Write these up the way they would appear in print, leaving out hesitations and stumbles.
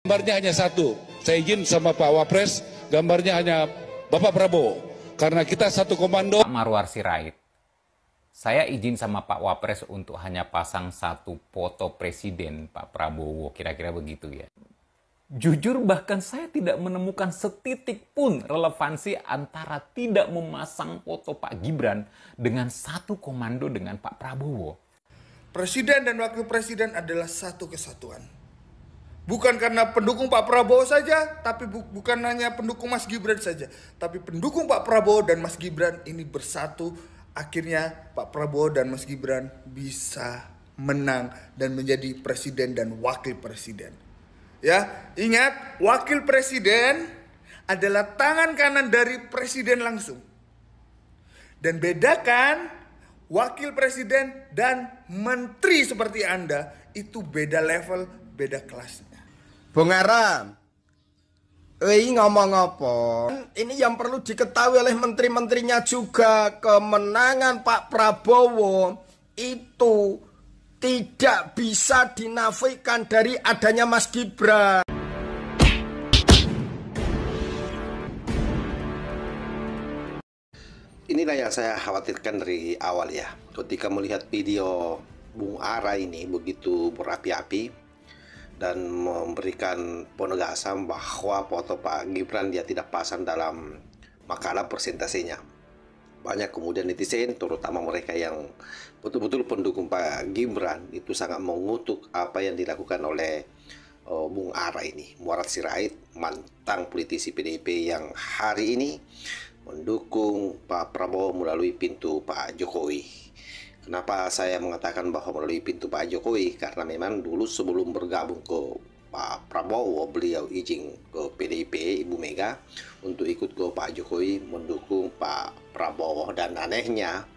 Gambarnya hanya satu, saya izin sama Pak Wapres, gambarnya hanya Bapak Prabowo. Karena kita satu komando. Pak Marwar Sirait, saya izin sama Pak Wapres untuk hanya pasang satu foto Presiden Pak Prabowo, kira-kira begitu ya. Jujur bahkan saya tidak menemukan setitik pun relevansi antara tidak memasang foto Pak Gibran dengan satu komando dengan Pak Prabowo. Presiden dan Wakil Presiden adalah satu kesatuan. Bukan karena pendukung Pak Prabowo saja, tapi bukan hanya pendukung Mas Gibran saja, tapi pendukung Pak Prabowo dan Mas Gibran ini bersatu. Akhirnya Pak Prabowo dan Mas Gibran bisa menang dan menjadi presiden dan wakil presiden. Ya, ingat, wakil presiden adalah tangan kanan dari presiden langsung. Dan bedakan wakil presiden dan menteri seperti Anda itu beda level, beda kelasnya. Bung Aram, ngomong apa? Ini yang perlu diketahui oleh menteri-menterinya juga. Kemenangan Pak Prabowo itu tidak bisa dinafikan dari adanya Mas Gibran. Inilah yang saya khawatirkan dari awal ya. Ketika melihat video Bung Ara ini begitu berapi-api dan memberikan penegasan bahwa foto Pak Gibran dia tidak pasang dalam makalah persentasenya. Banyak kemudian netizen, terutama mereka yang betul-betul pendukung Pak Gibran, itu sangat mengutuk apa yang dilakukan oleh Bung Ara ini. Marwar Sirait, mantan politisi PDIP yang hari ini mendukung Pak Prabowo melalui pintu Pak Jokowi. Kenapa saya mengatakan bahwa melalui pintu Pak Jokowi? Karena memang dulu sebelum bergabung ke Pak Prabowo, beliau izin ke PDIP, Ibu Mega, untuk ikut ke Pak Jokowi mendukung Pak Prabowo. Dan anehnya,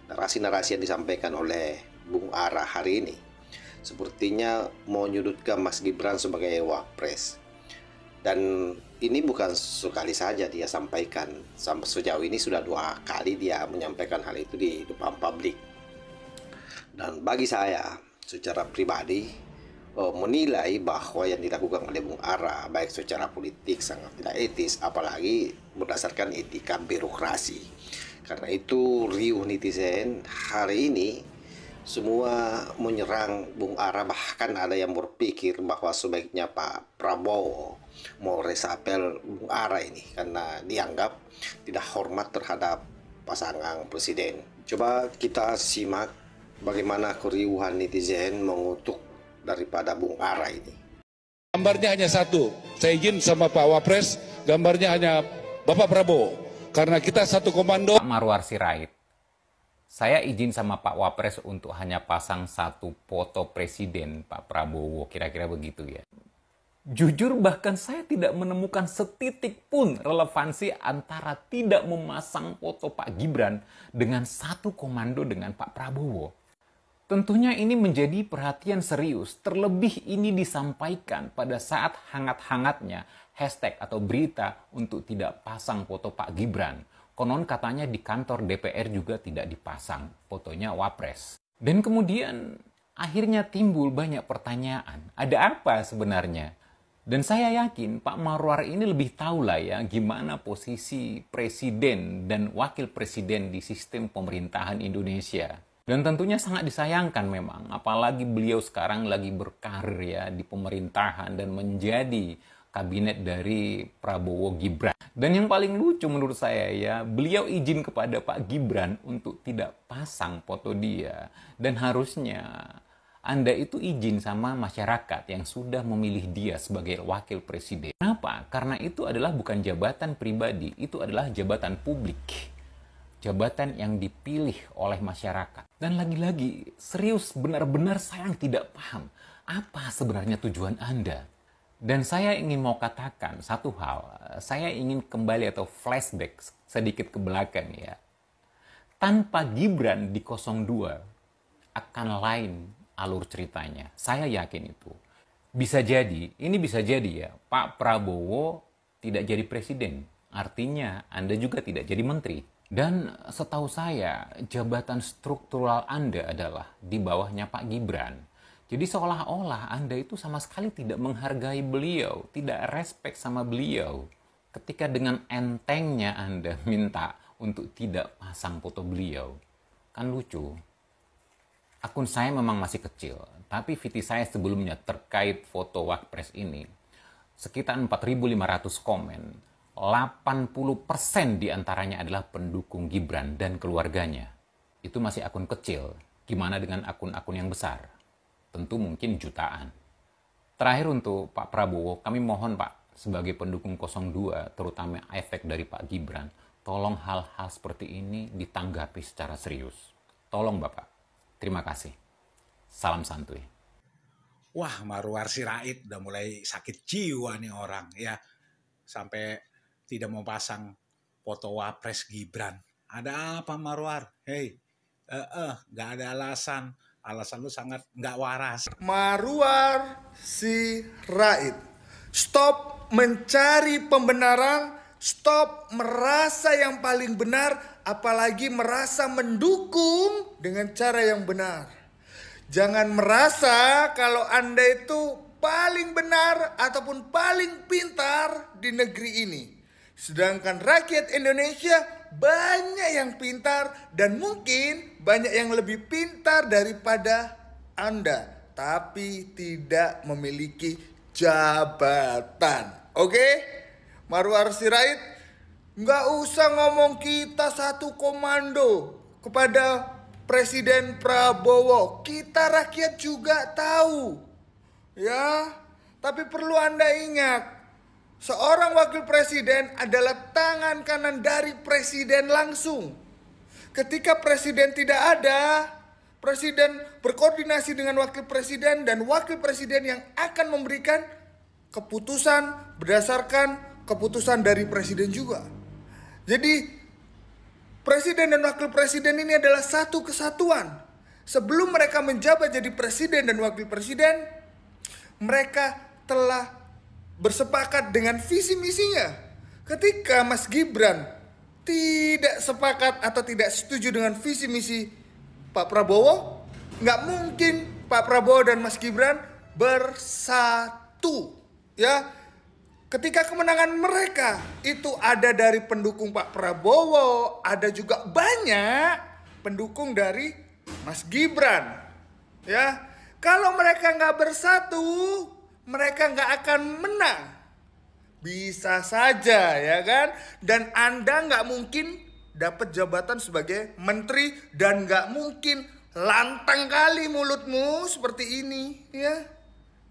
narasi-narasi yang disampaikan oleh Bung Ara hari ini sepertinya menyudutkan Mas Gibran sebagai Wapres. Dan ini bukan sekali saja dia sampaikan, sampai sejauh ini sudah 2 kali dia menyampaikan hal itu di depan publik. Dan bagi saya secara pribadi menilai bahwa yang dilakukan oleh Bung Ara baik secara politik sangat tidak etis, apalagi berdasarkan etika birokrasi. Karena itu riuh netizen hari ini semua menyerang Bung Ara, bahkan ada yang berpikir bahwa sebaiknya Pak Prabowo mau resapel Bung Ara ini karena dianggap tidak hormat terhadap pasangan presiden. Coba kita simak bagaimana keriuhan netizen mengutuk daripada Bung Ara ini. Gambarnya hanya satu, saya izin sama Pak Wapres, gambarnya hanya Bapak Prabowo. Karena kita satu komando. Pak Marwar Sirait, saya izin sama Pak Wapres untuk hanya pasang satu foto Presiden Pak Prabowo, kira-kira begitu ya. Jujur bahkan saya tidak menemukan setitik pun relevansi antara tidak memasang foto Pak Gibran dengan satu komando dengan Pak Prabowo. Tentunya ini menjadi perhatian serius, terlebih ini disampaikan pada saat hangat-hangatnya hashtag atau berita untuk tidak pasang foto Pak Gibran. Konon katanya di kantor DPR juga tidak dipasang fotonya Wapres. Dan kemudian akhirnya timbul banyak pertanyaan, ada apa sebenarnya? Dan saya yakin Pak Marwar ini lebih tahu lah ya gimana posisi presiden dan wakil presiden di sistem pemerintahan Indonesia. Dan tentunya sangat disayangkan memang, apalagi beliau sekarang lagi berkarir ya di pemerintahan dan menjadi kabinet dari Prabowo Gibran. Dan yang paling lucu menurut saya ya, beliau izin kepada Pak Gibran untuk tidak pasang foto dia. Dan harusnya Anda itu izin sama masyarakat yang sudah memilih dia sebagai wakil presiden. Kenapa? Karena itu adalah bukan jabatan pribadi, itu adalah jabatan publik. Jabatan yang dipilih oleh masyarakat. Dan lagi-lagi, serius benar-benar saya tidak paham apa sebenarnya tujuan Anda. Dan saya ingin mau katakan satu hal, saya ingin kembali atau flashback sedikit ke belakang ya. Tanpa Gibran di 02 akan lain alur ceritanya. Saya yakin itu. Bisa jadi, ini bisa jadi ya, Pak Prabowo tidak jadi presiden. Artinya Anda juga tidak jadi menteri. Dan setahu saya, jabatan struktural Anda adalah di bawahnya Pak Gibran. Jadi seolah-olah Anda itu sama sekali tidak menghargai beliau, tidak respect sama beliau. Ketika dengan entengnya Anda minta untuk tidak pasang foto beliau. Kan lucu. Akun saya memang masih kecil, tapi VT saya sebelumnya terkait foto Wapres ini, sekitar 4.500 komen, 80% diantaranya adalah pendukung Gibran dan keluarganya. Itu masih akun kecil, gimana dengan akun-akun yang besar? Tentu mungkin jutaan. Terakhir untuk Pak Prabowo, kami mohon Pak, sebagai pendukung 02, terutama efek dari Pak Gibran, tolong hal-hal seperti ini ditanggapi secara serius. Tolong Bapak. Terima kasih. Salam santuy. Wah, Marwar Sirait udah mulai sakit jiwa nih orang ya. Sampai tidak mau pasang foto Wapres Gibran. Ada apa Marwar? Hei, nggak ada alasan. Alasan lu sangat nggak waras. Marwar Sirait, stop mencari pembenaran, stop merasa yang paling benar, apalagi merasa mendukung dengan cara yang benar. Jangan merasa kalau Anda itu paling benar ataupun paling pintar di negeri ini. Sedangkan rakyat Indonesia banyak yang pintar dan mungkin banyak yang lebih pintar daripada Anda, tapi tidak memiliki jabatan. Oke? Marwar Sirait, nggak usah ngomong kita satu komando kepada Presiden Prabowo. Kita rakyat juga tahu. Ya, tapi perlu Anda ingat, seorang wakil presiden adalah tangan kanan dari presiden langsung. Ketika presiden tidak ada, presiden berkoordinasi dengan wakil presiden dan wakil presiden yang akan memberikan keputusan berdasarkan keputusan dari presiden juga. Jadi presiden dan wakil presiden ini adalah satu kesatuan. Sebelum mereka menjabat jadi presiden dan wakil presiden, mereka telah bersepakat dengan visi misinya. Ketika Mas Gibran tidak sepakat atau tidak setuju dengan visi misi Pak Prabowo, nggak mungkin Pak Prabowo dan Mas Gibran bersatu. Ya, ketika kemenangan mereka itu ada dari pendukung Pak Prabowo, ada juga banyak pendukung dari Mas Gibran. Ya, kalau mereka nggak bersatu, mereka nggak akan menang. Bisa saja, ya kan? Dan Anda nggak mungkin dapat jabatan sebagai menteri dan nggak mungkin lantang kali mulutmu seperti ini, ya.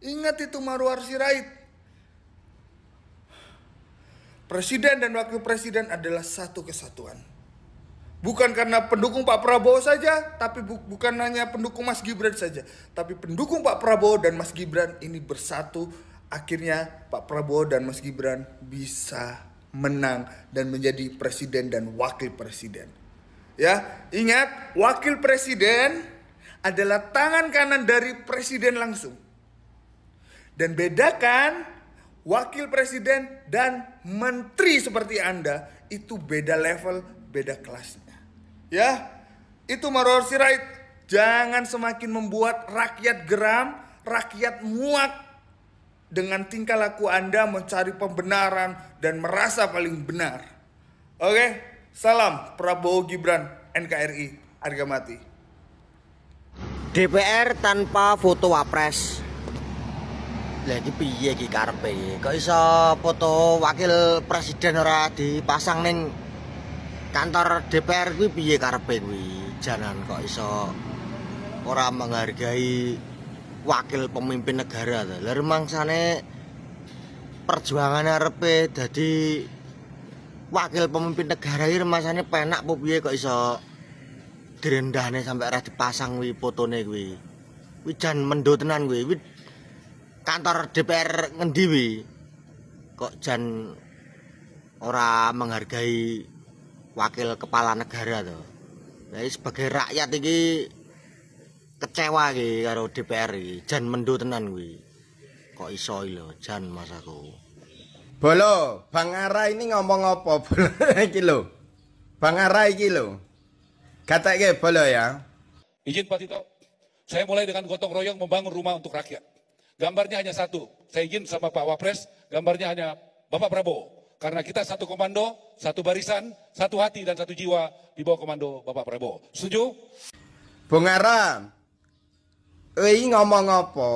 Ingat itu Marwar Sirait. Presiden dan wakil presiden adalah satu kesatuan. Bukan karena pendukung Pak Prabowo saja, tapi bukan hanya pendukung Mas Gibran saja, tapi pendukung Pak Prabowo dan Mas Gibran ini bersatu. Akhirnya Pak Prabowo dan Mas Gibran bisa menang dan menjadi presiden dan wakil presiden. Ya, ingat, wakil presiden adalah tangan kanan dari presiden langsung. Dan bedakan wakil presiden dan menteri seperti Anda itu beda level, beda kelasnya. Ya, itu Marwar Sirait. Jangan semakin membuat rakyat geram, rakyat muak dengan tingkah laku Anda mencari pembenaran dan merasa paling benar. Oke, salam Prabowo Gibran NKRI harga mati. DPR tanpa foto Wapres. Lagi piye iki karepe? Kok iso foto wakil presiden ora dipasang ning kantor DPR kuwi piye karepe kuwi? Jangan kok iso ora menghargai wakil pemimpin negara ta. Lah rumangsane perjuangan arepe dadi wakil pemimpin negara iki rumangsane penak apa piye kok iso direndahne sampai ora dipasang kuwi fotone kuwi. Kuwi jan mendo tenan kuwi. Kantor DPR ngendi wi? Kok jan ora menghargai wakil kepala negara to. Lah sebagai rakyat iki kecewa iki karo DPR iki, jan mendo tenan kuwi. Kok iso lho, jan Mas aku. Bolo, Bang Ara ini ngomong apa bolo iki lho. Bang Ara iki lho. Katake bolo ya. Izin Pak Tito, Saya mulai dengan gotong royong membangun rumah untuk rakyat. Gambarnya hanya satu. Saya izin sama Pak Wapres, gambarnya hanya Bapak Prabowo. Karena kita satu komando, satu barisan, satu hati dan satu jiwa di bawah komando Bapak Prabowo. Setuju? Bung Ara, ini ngomong apa?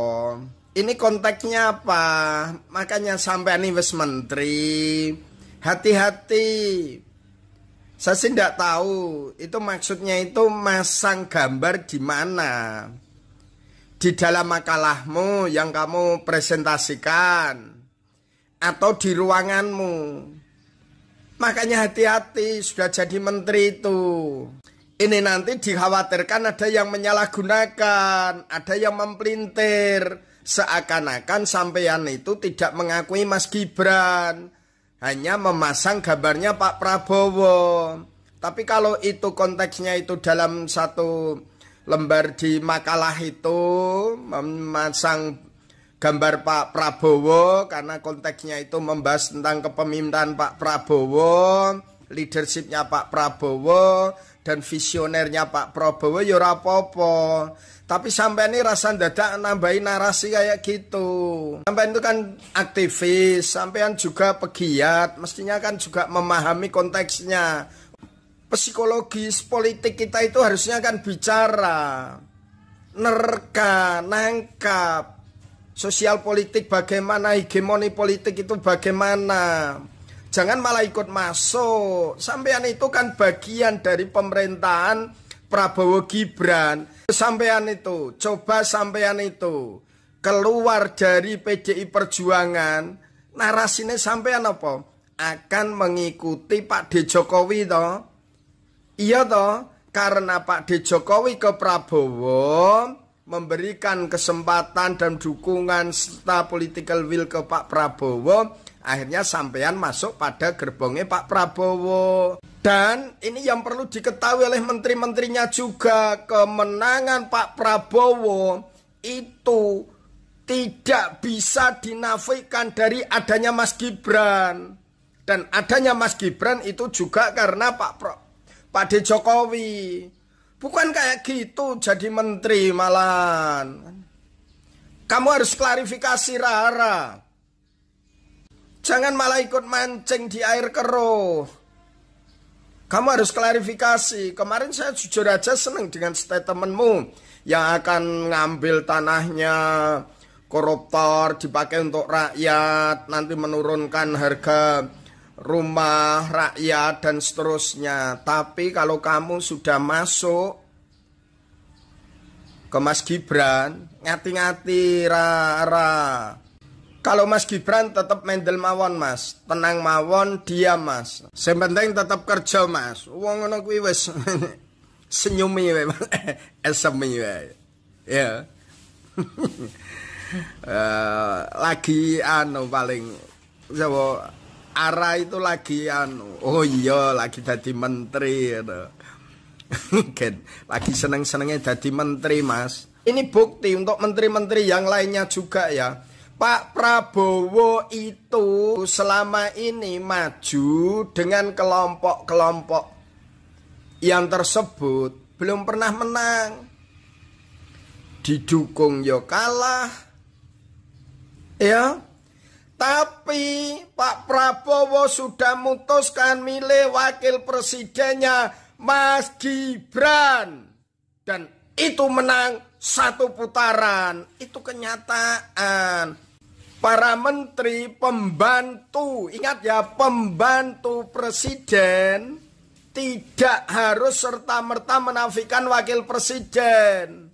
Ini konteksnya apa? Makanya sampai ini wis menteri. Hati-hati. Saya sih tidak tahu. Itu maksudnya itu masang gambar di mana? Di dalam makalahmu yang kamu presentasikan atau di ruanganmu. Makanya hati-hati, sudah jadi menteri itu. Ini nanti dikhawatirkan ada yang menyalahgunakan, ada yang mempelintir, seakan-akan sampean itu tidak mengakui Mas Gibran, hanya memasang gambarnya Pak Prabowo. Tapi kalau itu konteksnya itu dalam satu lembar di makalah itu memasang gambar Pak Prabowo karena konteksnya itu membahas tentang kepemimpinan Pak Prabowo, leadershipnya Pak Prabowo dan visionernya Pak Prabowo, ya ora apa-apa. Tapi sampai ini rasa dadak nambahin narasi kayak gitu. Sampai itu kan aktivis, sampean juga pegiat, mestinya kan juga memahami konteksnya. Psikologis politik kita itu harusnya kan bicara, nerka, nangkap sosial politik bagaimana, hegemoni politik itu bagaimana. Jangan malah ikut masuk. Sampean itu kan bagian dari pemerintahan Prabowo Gibran. Sampean itu, coba sampean itu keluar dari PDI Perjuangan, narasinya sampean apa? Akan mengikuti Pak D. Jokowi toh. Iya toh, karena Pak D. Jokowi ke Prabowo memberikan kesempatan dan dukungan serta political will ke Pak Prabowo, akhirnya sampean masuk pada gerbongnya Pak Prabowo. Dan ini yang perlu diketahui oleh menteri-menterinya juga, kemenangan Pak Prabowo itu tidak bisa dinafikan dari adanya Mas Gibran. Dan adanya Mas Gibran itu juga karena Pak D. Jokowi. Bukan kayak gitu jadi menteri malahan. Kamu harus klarifikasi, Rara. Jangan malah ikut mancing di air keruh. Kamu harus klarifikasi. Kemarin saya jujur aja seneng dengan statementmu yang akan ngambil tanahnya koruptor dipakai untuk rakyat, nanti menurunkan harga rumah rakyat dan seterusnya. Tapi kalau kamu sudah masuk ke Mas Gibran, ngati-ngati, Rara. Kalau Mas Gibran tetap mendel mawon, Mas, tenang mawon, diam, Mas. Yang penting tetap kerja, Mas. Wong ngono kuwi wis senyumi wae, esemi wae. Ya. Lagi paling sapa Ara itu lagi oh iya lagi jadi menteri gitu. Lagi seneng-senengnya jadi menteri, Mas. Ini bukti untuk menteri-menteri yang lainnya juga ya. Pak Prabowo itu selama ini maju dengan kelompok-kelompok yang tersebut belum pernah menang. Didukung yo kalah. Ya. Tapi Pak Prabowo sudah memutuskan milih wakil presidennya Mas Gibran. Dan itu menang satu putaran. Itu kenyataan. Para menteri pembantu, ingat ya, pembantu presiden tidak harus serta-merta menafikan wakil presiden.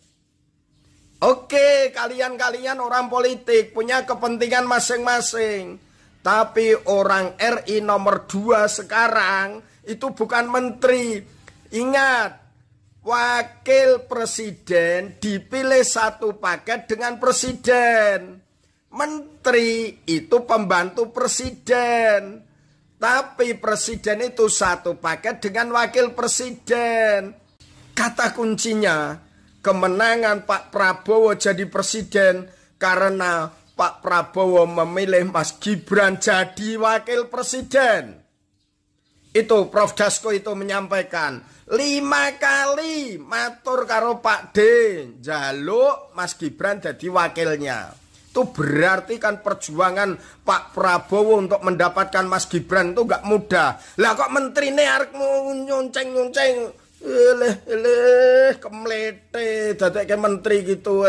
Oke, kalian-kalian orang politik punya kepentingan masing-masing. Tapi orang RI nomor 2 sekarang itu bukan menteri. Ingat, wakil presiden dipilih satu paket dengan presiden. Menteri itu pembantu presiden. Tapi presiden itu satu paket dengan wakil presiden. Kata kuncinya, kemenangan Pak Prabowo jadi presiden karena Pak Prabowo memilih Mas Gibran jadi wakil presiden. Itu Prof Dasko itu menyampaikan 5 kali matur karo Pak D njaluk Mas Gibran jadi wakilnya. Itu berarti kan perjuangan Pak Prabowo untuk mendapatkan Mas Gibran itu gak mudah. Lah kok menterine arek nyonceng-nyonceng kemlete dadekke menteri gitu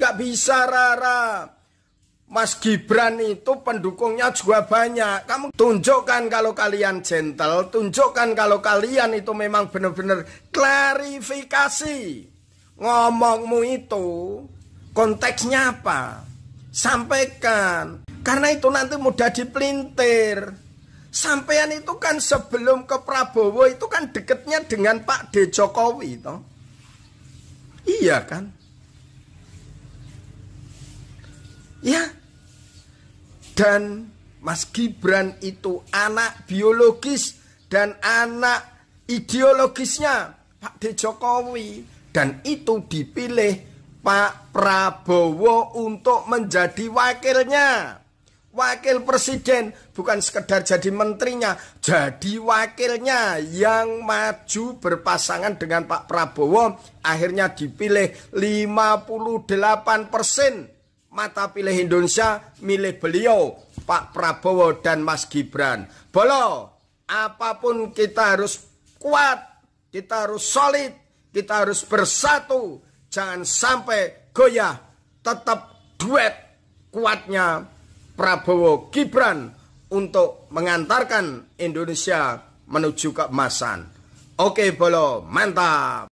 gak bisa Rara. Mas Gibran itu pendukungnya juga banyak. Kamu tunjukkan kalau kalian gentle, tunjukkan kalau kalian itu memang benar-benar klarifikasi. Ngomongmu itu konteksnya apa? Sampaikan. Karena itu nanti mudah dipelintir. Sampean itu kan sebelum ke Prabowo itu kan deketnya dengan Pak D. Jokowi toh. Iya kan? Ya. Dan Mas Gibran itu anak biologis dan anak ideologisnya Pak D. Jokowi. Dan itu dipilih Pak Prabowo untuk menjadi wakilnya. Wakil presiden bukan sekedar jadi menterinya, jadi wakilnya yang maju berpasangan dengan Pak Prabowo. Akhirnya dipilih 58% mata pilih Indonesia milih beliau, Pak Prabowo dan Mas Gibran. Bolo, apapun kita harus kuat, kita harus solid, kita harus bersatu. Jangan sampai goyah, tetap duet kuatnya Prabowo Gibran untuk mengantarkan Indonesia menuju keemasan. Oke Bolo, mantap.